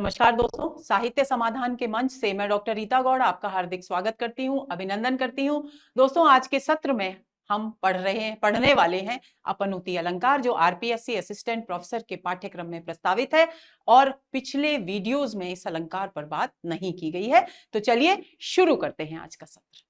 नमस्कार दोस्तों, साहित्य समाधान के मंच से मैं डॉक्टर रीता गौड़ आपका हार्दिक स्वागत करती हूं, अभिनंदन करती हूं। दोस्तों, आज के सत्र में हम पढ़ने वाले हैं अपनुति अलंकार, जो आरपीएससी असिस्टेंट प्रोफेसर के पाठ्यक्रम में प्रस्तावित है और पिछले वीडियोस में इस अलंकार पर बात नहीं की गई है। तो चलिए शुरू करते हैं आज का सत्र।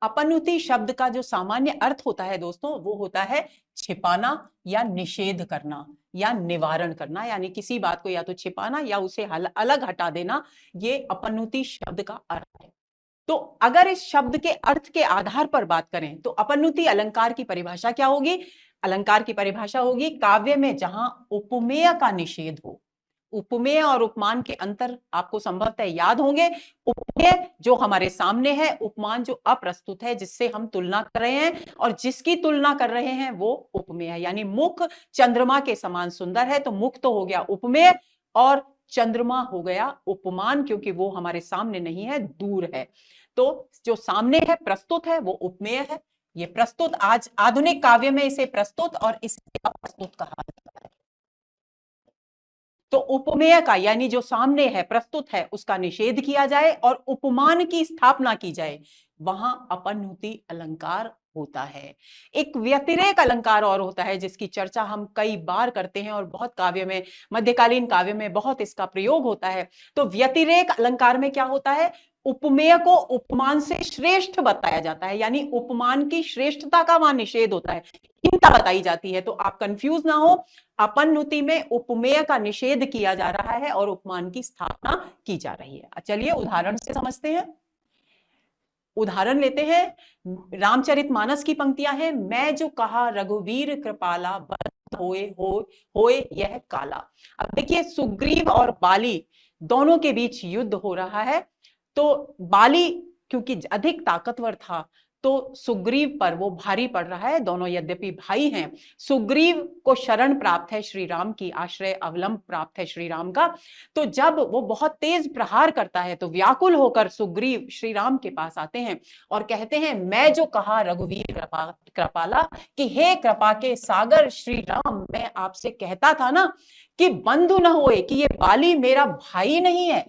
अपनुति शब्द का जो सामान्य अर्थ होता है दोस्तों, वो होता है छिपाना या निषेध करना या निवारण करना, यानी किसी बात को या तो छिपाना या उसे अलग हटा देना। ये अपनुति शब्द का अर्थ है। तो अगर इस शब्द के अर्थ के आधार पर बात करें तो अपनुति अलंकार की परिभाषा क्या होगी? अलंकार की परिभाषा होगी काव्य में जहां उपमेय का निषेध हो। उपमेय और उपमान के अंतर आपको संभवतः याद होंगे। उपमेय जो हमारे सामने है, उपमान जो अप्रस्तुत है, जिससे हम तुलना कर रहे हैं, और जिसकी तुलना कर रहे हैं वो उपमेय है। यानी मुख चंद्रमा के समान सुंदर है, तो मुख तो हो गया उपमेय और चंद्रमा हो गया उपमान, क्योंकि वो हमारे सामने नहीं है, दूर है। तो जो सामने है, प्रस्तुत है, वो उपमेय है। ये प्रस्तुत, आज आधुनिक काव्य में इसे प्रस्तुत और इसे अप्रस्तुत कहा जाता है। तो उपमेय का यानी जो सामने है, प्रस्तुत है, उसका निषेध किया जाए और उपमान की स्थापना की जाए, वहां अपनुति अलंकार होता है। एक व्यतिरेक अलंकार और होता है जिसकी चर्चा हम कई बार करते हैं और बहुत काव्य में, मध्यकालीन काव्य में बहुत इसका प्रयोग होता है। तो व्यतिरेक अलंकार में क्या होता है? उपमेय को उपमान से श्रेष्ठ बताया जाता है, यानी उपमान की श्रेष्ठता का वहां निषेध होता है, हीनता बताई जाती है। तो आप कंफ्यूज ना हो, अपनुति में उपमेय का निषेध किया जा रहा है और उपमान की स्थापना की जा रही है। चलिए उदाहरण से समझते हैं। उदाहरण लेते हैं, रामचरितमानस की पंक्तियां हैं। मैं जो कहा रघुवीर कृपाला, बंद होए यह काला। अब देखिए, सुग्रीव और बाली दोनों के बीच युद्ध हो रहा है। तो बाली क्योंकि अधिक ताकतवर था, तो सुग्रीव पर वो भारी पड़ रहा है। दोनों यद्यपि भाई हैं, सुग्रीव को शरण प्राप्त है श्री राम की, आश्रय अवलंब प्राप्त है श्री राम का। तो जब वो बहुत तेज प्रहार करता है तो व्याकुल होकर सुग्रीव श्री राम के पास आते हैं और कहते हैं, मैं जो कहा रघुवीर कृपाला, कि हे कृपा के सागर श्री राम, मैं आपसे कहता था ना कि बंधु न होए, कि ये बाली मेरा भाई नहीं है,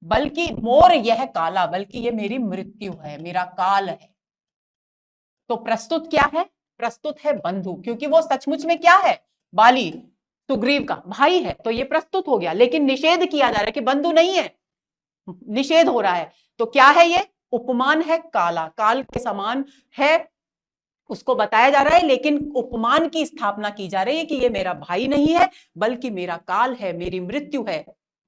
बल्कि मोर यह काला, बल्कि ये मेरी मृत्यु है, मेरा काल है। तो प्रस्तुत क्या है? प्रस्तुत है बंधु, क्योंकि वो सचमुच में क्या है? बाली सुग्रीव का भाई है, तो ये प्रस्तुत हो गया। लेकिन निषेध किया जा रहा है कि बंधु नहीं है, निषेध हो रहा है। तो क्या है ये? उपमान है, काला, काल के समान है, उसको बताया जा रहा है। लेकिन उपमान की स्थापना की जा रही है कि ये मेरा भाई नहीं है, बल्कि मेरा काल है, मेरी मृत्यु है।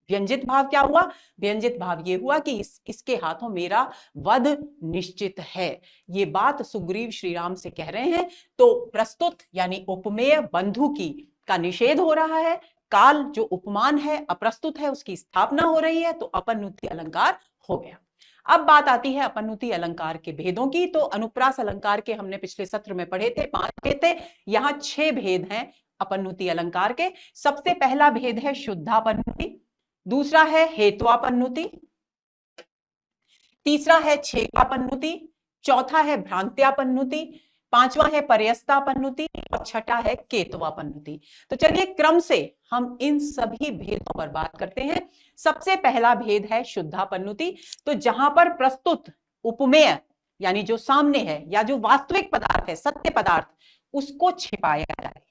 व्यंजित भाव क्या हुआ? व्यंजित भाव ये हुआ कि इसके हाथों मेरा वध निश्चित है। ये बात सुग्रीव श्री राम से कह रहे हैं। तो प्रस्तुत यानी उपमेय बंधु की का निषेध हो रहा है, काल जो उपमान है, अप्रस्तुत है, उसकी स्थापना हो रही है। तो अपनुति अलंकार हो गया। अब बात आती है अपनुति अलंकार के भेदों की। तो अनुप्रास अलंकार के हमने पिछले सत्र में पढ़े थे, 5 भेद थे। यहां 6 भेद हैं अपनुति अलंकार के। सबसे पहला भेद है शुद्धापनुति, दूसरा है हेत्वापनुति, तीसरा है छेकापनुति, चौथा है भ्रांत्यापनुति, पांचवा है पर्यस्तापनुति और छठा है केतवापनुति। तो चलिए क्रम से हम इन सभी भेदों पर बात करते हैं। सबसे पहला भेद है शुद्धापनुति। तो जहां पर प्रस्तुत उपमेय यानी जो सामने है या जो वास्तविक पदार्थ है, सत्य पदार्थ, उसको छिपाया जाए,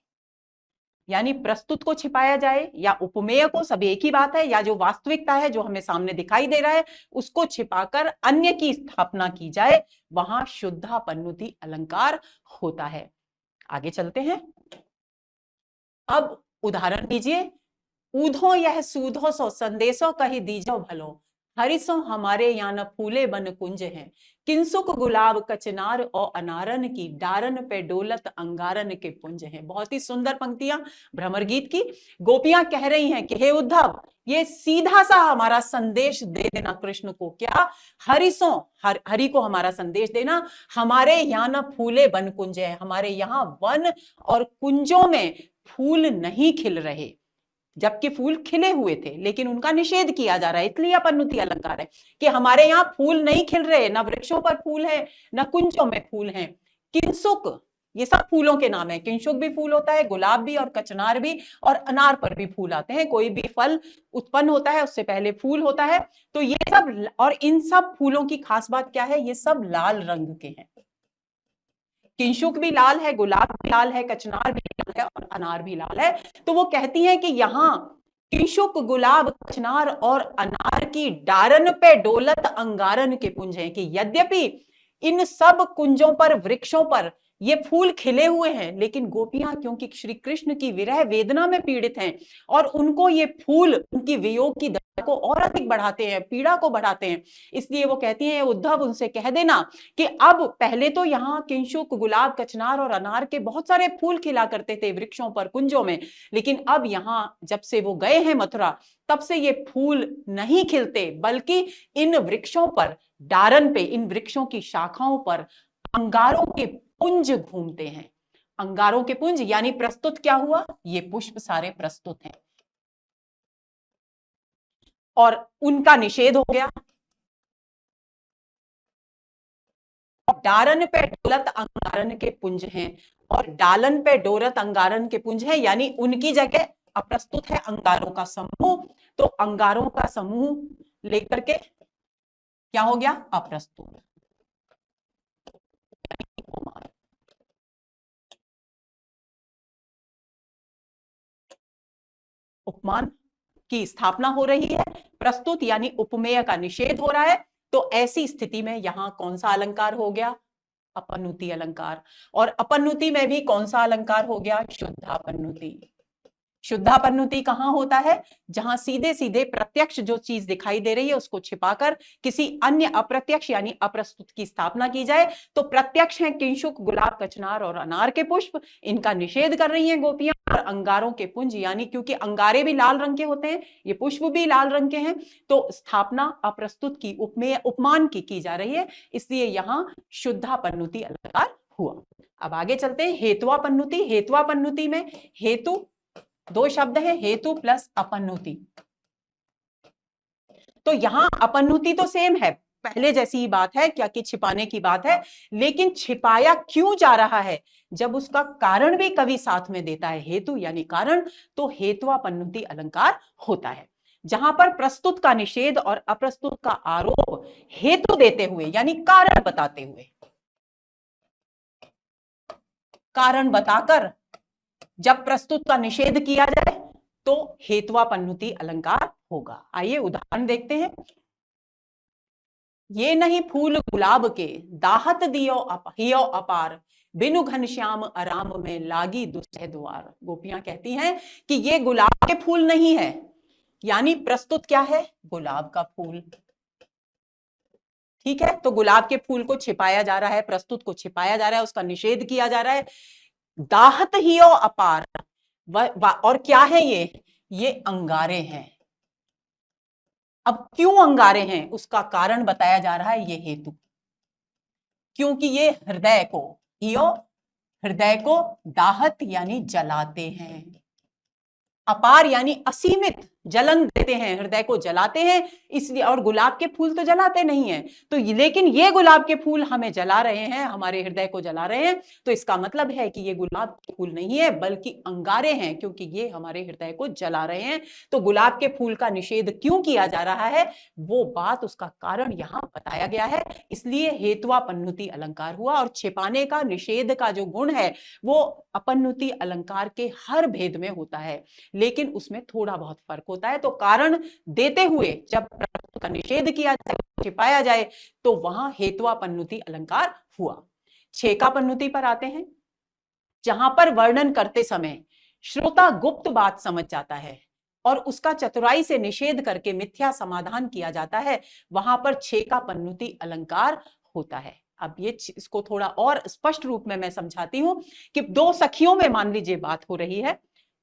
यानी प्रस्तुत को छिपाया जाए या उपमेय को, सब एक ही बात है, या जो वास्तविकता है जो हमें सामने दिखाई दे रहा है उसको छिपाकर अन्य की स्थापना की जाए, वहां शुद्धापनुति अलंकार होता है। आगे चलते हैं। अब उदाहरण दीजिए। ऊधो यह सूधो सो संदेशो कही दीजो भलो, हरिसो हमारे यहाँ न फूले बन कुंज हैं, किंसुक गुलाब कचनार और अनारन की, डारन पे डोलत अंगारन के पुंज हैं। बहुत ही सुंदर पंक्तियां भ्रमर गीत की। गोपियां कह रही हैं कि हे उद्धव, ये सीधा सा हमारा संदेश दे देना कृष्ण को। क्या? हरिसो, हरि को हमारा संदेश देना, हमारे यहाँ न फूले बन कुंज है, हमारे यहाँ वन और कुंजों में फूल नहीं खिल रहे, जबकि फूल खिले हुए थे, लेकिन उनका निषेध किया जा रहा है। इसलिए अपनुति अलंकार है कि हमारे यहाँ फूल नहीं खिल रहे, न वृक्षों पर फूल है, न कुंजों में फूल हैं। किंसुक ये सब फूलों के नाम है। किंशुक भी फूल होता है, गुलाब भी और कचनार भी, और अनार पर भी फूल आते हैं। कोई भी फल उत्पन्न होता है उससे पहले फूल होता है। तो ये सब, और इन सब फूलों की खास बात क्या है, ये सब लाल रंग के हैं। किंशुक भी लाल है, गुलाब भी लाल है, कचनार भी लाल है और अनार भी लाल है। तो वो कहती है कि यहाँ किंशुक, गुलाब, कचनार और अनार की डारन पे डोलत अंगारन के पुंज हैं, कि यद्यपि इन सब कुंजों पर, वृक्षों पर ये फूल खिले हुए हैं, लेकिन गोपियां क्योंकि श्री कृष्ण की विरह वेदना में पीड़ित हैं और उनको ये फूल उनकी वियोग की दशा को और अधिक बढ़ाते हैं, पीड़ा को बढ़ाते हैं, इसलिए वो कहती हैं उद्धव उनसे कह देना कि अब पहले तो यहाँ किंशुक, गुलाब, कचनार और अनार के बहुत सारे फूल खिला करते थे वृक्षों पर, कुंजों में, लेकिन अब यहाँ जब से वो गए हैं मथुरा, तब से ये फूल नहीं खिलते, बल्कि इन वृक्षों पर, डारन पे, इन वृक्षों की शाखाओं पर अंगारों के पुंज घूमते हैं। अंगारों के पुंज यानी प्रस्तुत क्या हुआ, ये पुष्प सारे प्रस्तुत हैं और उनका निषेध हो गया। डारन पे डोलत अंगारन के पुंज हैं, और डालन पे डोरत अंगारन के पुंज हैं, यानी उनकी जगह अप्रस्तुत है अंगारों का समूह। तो अंगारों का समूह लेकर के क्या हो गया, अप्रस्तुत। उपमान की स्थापना हो रही है, प्रस्तुत यानी उपमेय का निषेध हो रहा है। तो ऐसी स्थिति में यहां कौन सा अलंकार हो गया, अपनुति अलंकार। और अपनुति में भी कौन सा अलंकार हो गया, शुद्धापनुति। शुद्धापनुति कहां होता है, जहां सीधे सीधे प्रत्यक्ष जो चीज दिखाई दे रही है उसको छिपाकर किसी अन्य अप्रत्यक्ष यानी अप्रस्तुत की स्थापना की जाए। तो प्रत्यक्ष है किंशुक, गुलाब, कचनार और अनार के पुष्प, इनका निषेध कर रही हैं गोपियां। और अंगारों के पुंज, यानी क्योंकि अंगारे भी लाल रंग के होते हैं, ये पुष्प भी लाल रंग के हैं, तो स्थापना अप्रस्तुत की, उपमेय, उपमान की जा रही है, इसलिए यहां शुद्धापनुति अलंकार हुआ। अब आगे चलते हैं हेत्वापनुति। हेत्वापनुति में हेतु दो शब्द है, हेतु प्लस अपनुति। तो यहां अपनुति तो सेम है, पहले जैसी ही बात है, क्या कि छिपाने की बात है, लेकिन छिपाया क्यों जा रहा है, जब उसका कारण भी कवि साथ में देता है, हेतु यानी कारण, तो हेत्वापनुति अलंकार होता है। जहां पर प्रस्तुत का निषेध और अप्रस्तुत का आरोप हेतु देते हुए यानी कारण बताते हुए, कारण बताकर जब प्रस्तुत का निषेध किया जाए तो हेत्वापनुति अलंकार होगा। आइए उदाहरण देखते हैं। ये नहीं फूल गुलाब के, दाहत हियो अपार, बिनु घनश्याम आराम में लागी दुसह द्वार। गोपियां कहती हैं कि ये गुलाब के फूल नहीं है, यानी प्रस्तुत क्या है, गुलाब का फूल। ठीक है, तो गुलाब के फूल को छिपाया जा रहा है, प्रस्तुत को छिपाया जा रहा है, उसका निषेध किया जा रहा है। दाहत हियो अपार, और क्या है ये अंगारे हैं। अब क्यों अंगारे हैं, उसका कारण बताया जा रहा है, ये हेतु, क्योंकि ये हृदय को, हियो हृदय को, दाहत यानी जलाते हैं, अपार यानी असीमित जलन देते हैं, हृदय को जलाते हैं, इसलिए। और गुलाब के फूल तो जलाते नहीं है, तो लेकिन ये गुलाब के फूल हमें जला रहे हैं, हमारे हृदय को जला रहे हैं, तो इसका मतलब है कि ये गुलाब के फूल नहीं है बल्कि अंगारे हैं, क्योंकि ये हमारे हृदय को जला रहे हैं। तो गुलाब के फूल का निषेध क्यों किया जा रहा है, वो बात, उसका कारण यहां बताया गया है, इसलिए हेत्वापनुति अलंकार हुआ। और छिपाने का, निषेध का जो गुण है वो अपनुति अलंकार के हर भेद में होता है, लेकिन उसमें थोड़ा बहुत फर्क होता है। तो कारण देते हुए जब प्रस्तुत का निषेध किया जाए, छिपाया जाए, तो वहां हेत्वापनुति अलंकार हुआ। छेकापनुति पर आते हैं, जहां पर वर्णन करते समय श्रोता गुप्त बात समझ जाता है और उसका चतुराई से निषेध करके मिथ्या समाधान किया जाता है, वहां पर छेकापनुति अलंकार होता है। अब ये इसको थोड़ा और स्पष्ट रूप में मैं समझाती हूं कि दो सखियों में मान लीजिए बात हो रही है,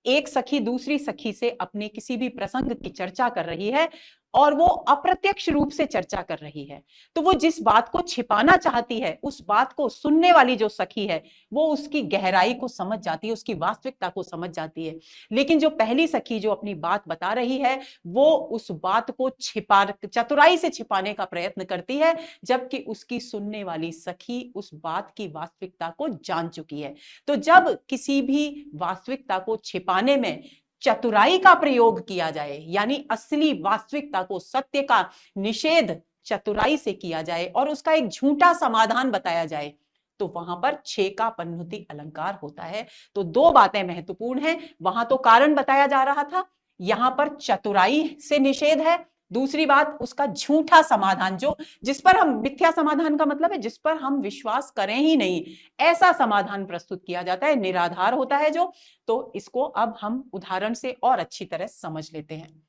एक सखी दूसरी सखी से अपने किसी भी प्रसंग की चर्चा कर रही है और वो अप्रत्यक्ष रूप से चर्चा कर रही है। तो वो जिस बात को छिपाना चाहती है, उस बात को सुनने वाली जो सखी है वो उसकी गहराई को समझ जाती है, उसकी वास्तविकता को समझ जाती है। लेकिन जो पहली सखी जो अपनी बात बता रही है, वो उस बात को चतुराई से छिपाने का प्रयत्न करती है, जबकि उसकी सुनने वाली सखी उस बात की वास्तविकता को जान चुकी है। तो जब किसी भी वास्तविकता को छिपाने में चतुराई का प्रयोग किया जाए, यानी असली वास्तविकता को, सत्य का निषेध चतुराई से किया जाए और उसका एक झूठा समाधान बताया जाए, तो वहां पर छेका पन्नुति अलंकार होता है। तो दो बातें महत्वपूर्ण हैं। वहां तो कारण बताया जा रहा था, यहां पर चतुराई से निषेध है। दूसरी बात, उसका झूठा समाधान, जो जिस पर हम, मिथ्या समाधान का मतलब है जिस पर हम विश्वास करें ही नहीं, ऐसा समाधान प्रस्तुत किया जाता है, निराधार होता है जो। तो इसको अब हम उदाहरण से और अच्छी तरह समझ लेते हैं।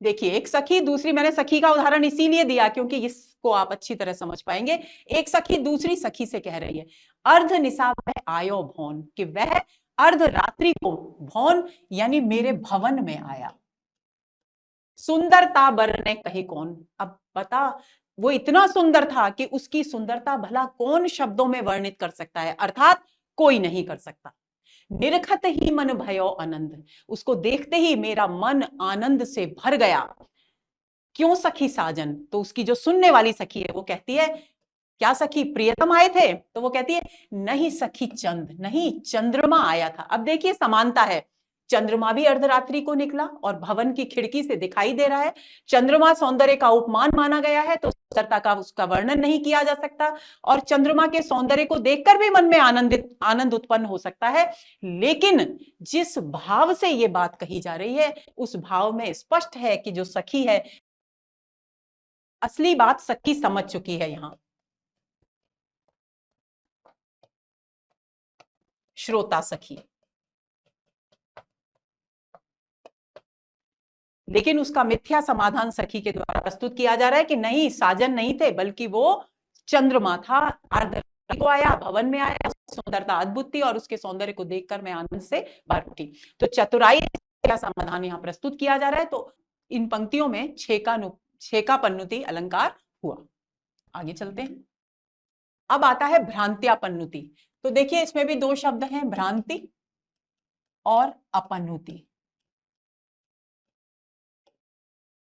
देखिए, एक सखी दूसरी, मैंने सखी का उदाहरण इसीलिए दिया क्योंकि इसको आप अच्छी तरह समझ पाएंगे। एक सखी दूसरी सखी से कह रही है, अर्ध निशा वह आयो भौन, कि वह अर्ध रात्रि को भौन यानी मेरे भवन में आया। सुंदरता बरने कही कौन, अब बता, वो इतना सुंदर था कि उसकी सुंदरता भला कौन शब्दों में वर्णित कर सकता है, अर्थात कोई नहीं कर सकता। निरखत ही मन भयो आनंद, उसको देखते ही मेरा मन आनंद से भर गया। क्यों सखी साजन, तो उसकी जो सुनने वाली सखी है वो कहती है, क्या सखी प्रियतम आए थे? तो वो कहती है, नहीं सखी चंद, नहीं चंद्रमा आया था। अब देखिए समानता है, चंद्रमा भी अर्धरात्रि को निकला और भवन की खिड़की से दिखाई दे रहा है। चंद्रमा सौंदर्य का उपमान माना गया है, तो सुंदरता का उसका वर्णन नहीं किया जा सकता, और चंद्रमा के सौंदर्य को देखकर भी मन में आनंद उत्पन्न हो सकता है। लेकिन जिस भाव से ये बात कही जा रही है, उस भाव में स्पष्ट है कि जो सखी है, असली बात सखी समझ चुकी है। यहां श्रोता सखी, लेकिन उसका मिथ्या समाधान सखी के द्वारा प्रस्तुत किया जा रहा है कि नहीं, साजन नहीं थे, बल्कि वो चंद्रमा था, अर्धरात्रि को आया, भवन में आया, सुंदरता अद्भुत थी और उसके सौंदर्य को देखकर मैं आनंद से भर उठी। तो चतुराई का समाधान यहाँ प्रस्तुत किया जा रहा है। तो इन पंक्तियों में छेका पन्नुति अलंकार हुआ। आगे चलते हैं। अब आता है भ्रांत्या पन्नुति। तो देखिए, इसमें भी दो शब्द हैं, भ्रांति और अपन्नुति।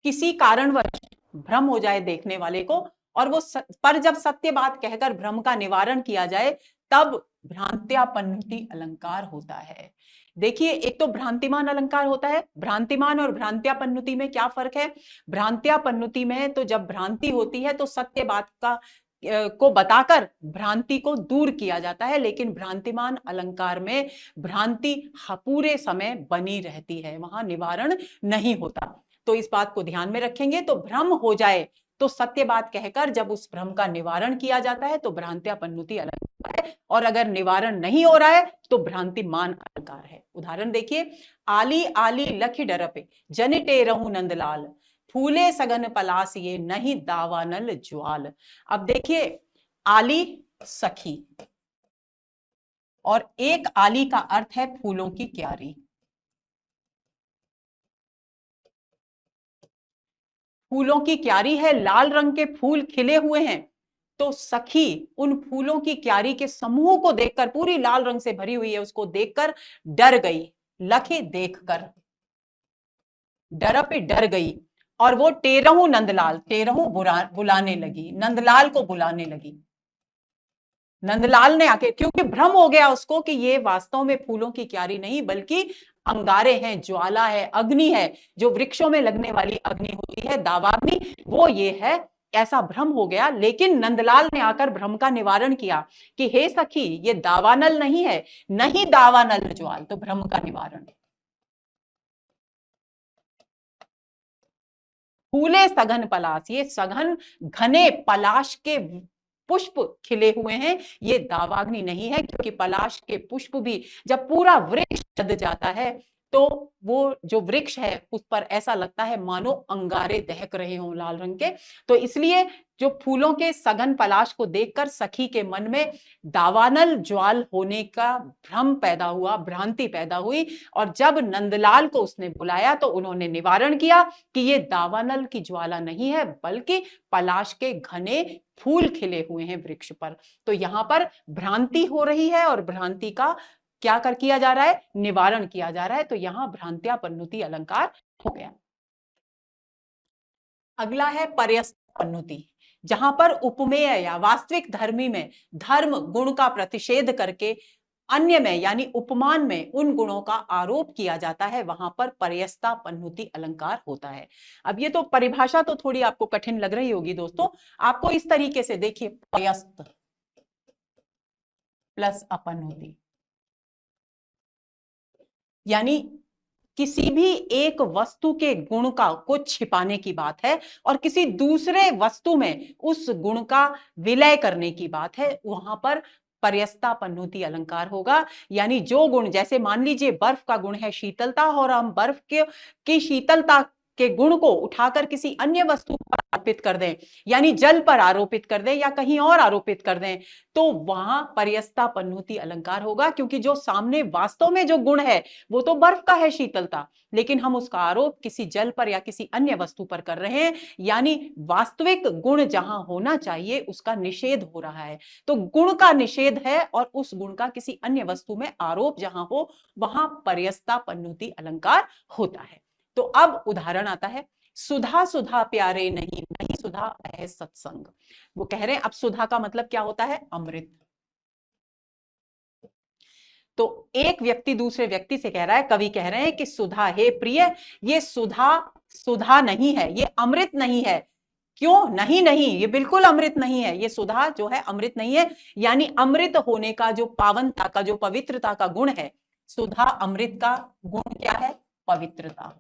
किसी कारणवश भ्रम हो जाए देखने वाले को, और वो पर जब सत्य बात कहकर भ्रम का निवारण किया जाए, तब भ्रांत्या पन्नुति अलंकार होता है। देखिए, एक तो भ्रांतिमान अलंकार होता है। भ्रांतिमान और भ्रांत्या पन्नुति में क्या फर्क है? भ्रांत्या पन्नुति में तो जब भ्रांति होती है तो सत्य बात को बताकर भ्रांति को दूर किया जाता है, लेकिन भ्रांतिमान अलंकार में भ्रांति पूरे समय बनी रहती है, वहां निवारण नहीं होता। तो इस बात को ध्यान में रखेंगे। तो भ्रम हो जाए तो सत्य बात कहकर जब उस भ्रम का निवारण किया जाता है तो भ्रांत्या पन्नुति अलंकार है, और अगर निवारण नहीं हो रहा है तो भ्रांतिमान अलंकार है। उदाहरण देखिए, आली आली लखी डरपे जनिटे रहू नंदलाल, फूले सगन पलास ये नहीं दावानल ज्वाल। अब देखिए, आली सखी, और एक आली का अर्थ है फूलों की क्यारी। फूलों की क्यारी है, लाल रंग के फूल खिले हुए हैं। तो सखी उन फूलों की क्यारी के समूह को देखकर, पूरी लाल रंग से भरी हुई है, उसको देखकर डर गई। लखे देखकर डरप डर गई, और वो टेरहू नंदलाल, टेरहू बुलाने लगी, नंदलाल को बुलाने लगी। नंदलाल ने आके, क्योंकि भ्रम हो गया उसको कि ये वास्तव में फूलों की क्यारी नहीं बल्कि अंगारे हैं, ज्वाला है, अग्नि है, जो वृक्षों में लगने वाली अग्नि होती है, दावाग्नि, वो ये है। ऐसा भ्रम हो गया, लेकिन नंदलाल ने आकर भ्रम का निवारण किया कि हे सखी, ये दावानल नहीं है, नहीं दावानल ज्वाल, तो भ्रम का निवारण। फूले सघन पलाश, ये सघन घने पलाश के पुष्प खिले हुए हैं, ये दावाग्नि नहीं है, क्योंकि पलाश के पुष्प भी जब पूरा वृक्ष जद जाता है तो वो जो वृक्ष है उस पर ऐसा लगता है मानो अंगारे दहक रहे हों लाल रंग के। तो इसलिए जो फूलों के सघन पलाश को देखकर सखी के मन में दावानल ज्वाल होने का भ्रम पैदा हुआ, भ्रांति पैदा हुई, और जब नंदलाल को उसने बुलाया तो उन्होंने निवारण किया कि ये दावानल की ज्वाला नहीं है बल्कि पलाश के घने फूल खिले हुए हैं वृक्ष पर। तो यहां पर भ्रांति हो रही है और भ्रांति का क्या कर किया जा रहा है, निवारण किया जा रहा है। तो यहां भ्रांत्यापन्नुति अलंकार हो गया। अगला है पर्यस्तपन्नुति, जहां पर उपमेय या वास्तविक धर्मी में धर्म गुण का प्रतिषेध करके अन्य में यानी उपमान में उन गुणों का आरोप किया जाता है, वहां पर पर्यस्तापन्नुति अलंकार होता है। अब ये तो परिभाषा तो थोड़ी आपको कठिन लग रही होगी दोस्तों, आपको इस तरीके से देखिए, पर्यस्त प्लस अपन्नुति यानी किसी भी एक वस्तु के गुण का को छिपाने की बात है और किसी दूसरे वस्तु में उस गुण का विलय करने की बात है, वहां पर पर्यस्तापन्नुति अलंकार होगा। यानी जो गुण, जैसे मान लीजिए बर्फ का गुण है शीतलता, और हम बर्फ के की शीतलता के गुण को उठाकर किसी अन्य वस्तु पर आरोपित कर दें, यानी जल पर आरोपित कर दें या कहीं और आरोपित कर दें, तो वहां पर्यस्तापन्नुति अलंकार होगा, क्योंकि जो सामने वास्तव में जो गुण है वो तो बर्फ का है शीतलता, लेकिन हम उसका आरोप किसी जल पर या किसी अन्य वस्तु पर कर रहे हैं, यानी वास्तविक गुण जहां होना चाहिए उसका निषेध हो रहा है। तो गुण का निषेध है और उस गुण का किसी अन्य वस्तु में आरोप जहां हो, वहां पर्यस्तापन्नुति अलंकार होता है। तो अब उदाहरण आता है, सुधा सुधा प्यारे नहीं, नहीं सुधा है सत्संग। वो कह रहे हैं, अब सुधा का मतलब क्या होता है, अमृत। तो एक व्यक्ति दूसरे व्यक्ति से कह रहा है, कवि कह रहे हैं कि सुधा हे प्रिय, ये सुधा सुधा नहीं है, ये अमृत नहीं है। क्यों नहीं? नहीं, ये बिल्कुल अमृत नहीं है, ये सुधा जो है अमृत नहीं है। यानी अमृत होने का जो पावनता का, जो पवित्रता का गुण है, सुधा अमृत का गुण क्या है, पवित्रता।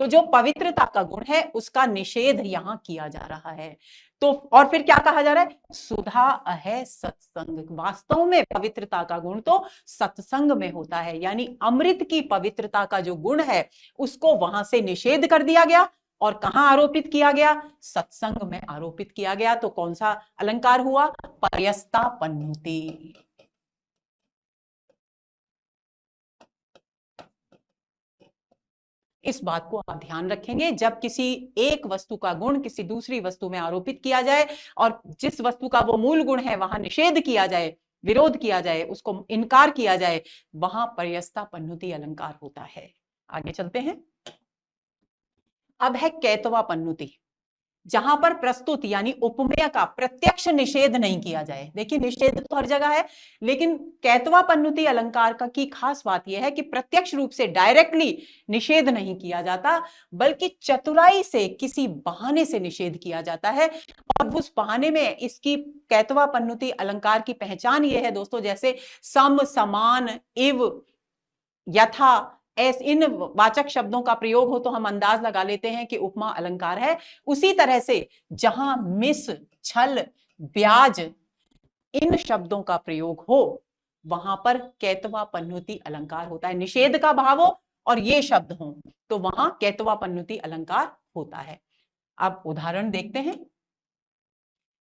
तो जो पवित्रता का गुण है उसका निषेध यहां किया जा रहा है। तो और फिर क्या कहा जा रहा है, सुधा है सत्संग। वास्तव में पवित्रता का गुण तो सत्संग में होता है, यानी अमृत की पवित्रता का जो गुण है उसको वहां से निषेध कर दिया गया और कहां आरोपित किया गया, सत्संग में आरोपित किया गया। तो कौन सा अलंकार हुआ, पर्यस्तापन्नुति। इस बात को आप ध्यान रखेंगे, जब किसी एक वस्तु का गुण किसी दूसरी वस्तु में आरोपित किया जाए और जिस वस्तु का वो मूल गुण है वहां निषेध किया जाए, विरोध किया जाए, उसको इनकार किया जाए, वहां पर्यस्तापन्नुति अलंकार होता है। आगे चलते हैं। अब है कैतवापन्नुति, जहां पर प्रस्तुत यानी उपमेय का प्रत्यक्ष निषेध नहीं किया जाए। देखिए निषेध तो हर जगह है, लेकिन कैतवापन्नुति अलंकार का की खास बात यह है कि प्रत्यक्ष रूप से डायरेक्टली निषेध नहीं किया जाता, बल्कि चतुराई से किसी बहाने से निषेध किया जाता है। और उस बहाने में इसकी कैतवापन्नुति अलंकार की पहचान यह है दोस्तों, जैसे सम, समान, इव, यथा, इन वाचक शब्दों का प्रयोग हो तो हम अंदाज लगा लेते हैं कि उपमा अलंकार है। उसी तरह से जहां मिस, छल, ब्याज इन शब्दों का प्रयोग हो वहां पर कैतवापन्नुति अलंकार होता है। निषेध का भाव हो और ये शब्द हो तो वहां कैतवापन्नुति अलंकार होता है। अब उदाहरण देखते हैं।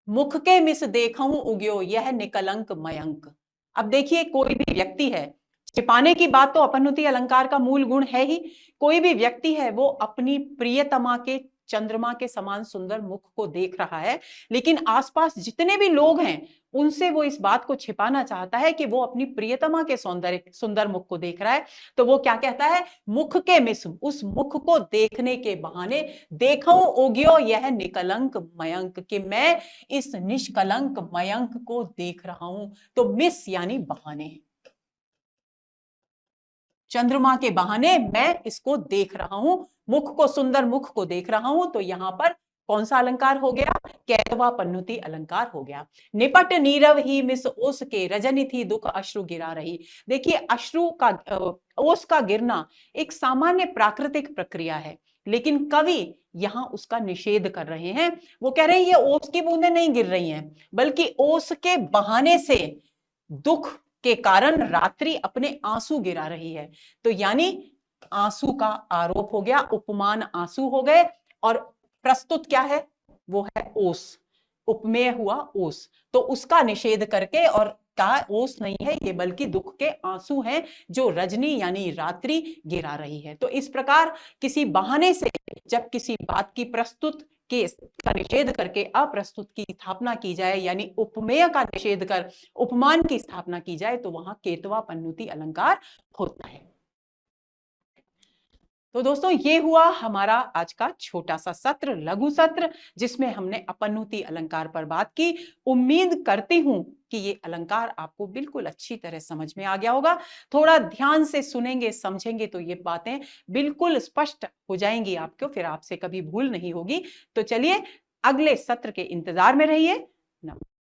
मुख के मिस देखूं उग्यो यह निकलंक मयंक। अब देखिए कोई भी व्यक्ति है, छिपाने की बात तो अपन्नुति अलंकार का मूल गुण है ही। कोई भी व्यक्ति है वो अपनी प्रियतमा के चंद्रमा के समान सुंदर मुख को देख रहा है, लेकिन आसपास जितने भी लोग हैं उनसे वो इस बात को छिपाना चाहता है कि वो अपनी प्रियतमा के सौंदर्य सुंदर मुख को देख रहा है। तो वो क्या कहता है, मुख के मिस, उस मुख को देखने के बहाने देखूं उग्यो यह निकलंक मयंक, कि मैं इस निष्कलंक मयंक को देख रहा हूं। तो मिस यानी बहाने, चंद्रमा के बहाने मैं इसको देख रहा हूं, मुख को, सुंदर मुख को देख रहा हूं। तो यहां पर कौन सा अलंकार हो गया, कैतवापन्नुति अलंकार हो गया। निपट नीरव ही मिस ओस के रजनी थी दुख अश्रु गिरा रही। देखिए अश्रु का, ओस का गिरना एक सामान्य प्राकृतिक प्रक्रिया है, लेकिन कवि यहां उसका निषेध कर रहे हैं। वो कह रहे हैं ये ओस की बूंदें नहीं गिर रही हैं, बल्कि ओस के बहाने से दुख के कारण रात्रि अपने आंसू गिरा रही है। तो यानी आंसू का आरोप हो गया, उपमान आंसू हो गए, और प्रस्तुत क्या है, वो है ओस, उपमेय हुआ ओस। तो उसका निषेध करके और कहा ओस नहीं है ये, बल्कि दुख के आंसू हैं जो रजनी यानी रात्रि गिरा रही है। तो इस प्रकार किसी बहाने से जब किसी बात की प्रस्तुत के का निषेध करके अप्रस्तुत की स्थापना की जाए, यानी उपमेय का निषेध कर उपमान की स्थापना की जाए, तो वहां केतवा पन्नुति अलंकार होता है। तो दोस्तों ये हुआ हमारा आज का छोटा सा सत्र, लघु सत्र, जिसमें हमने अपन्नुति अलंकार पर बात की। उम्मीद करती हूं कि ये अलंकार आपको बिल्कुल अच्छी तरह समझ में आ गया होगा। थोड़ा ध्यान से सुनेंगे समझेंगे तो ये बातें बिल्कुल स्पष्ट हो जाएंगी आपको, फिर आपसे कभी भूल नहीं होगी। तो चलिए अगले सत्र के इंतजार में रहिए। नमस्कार।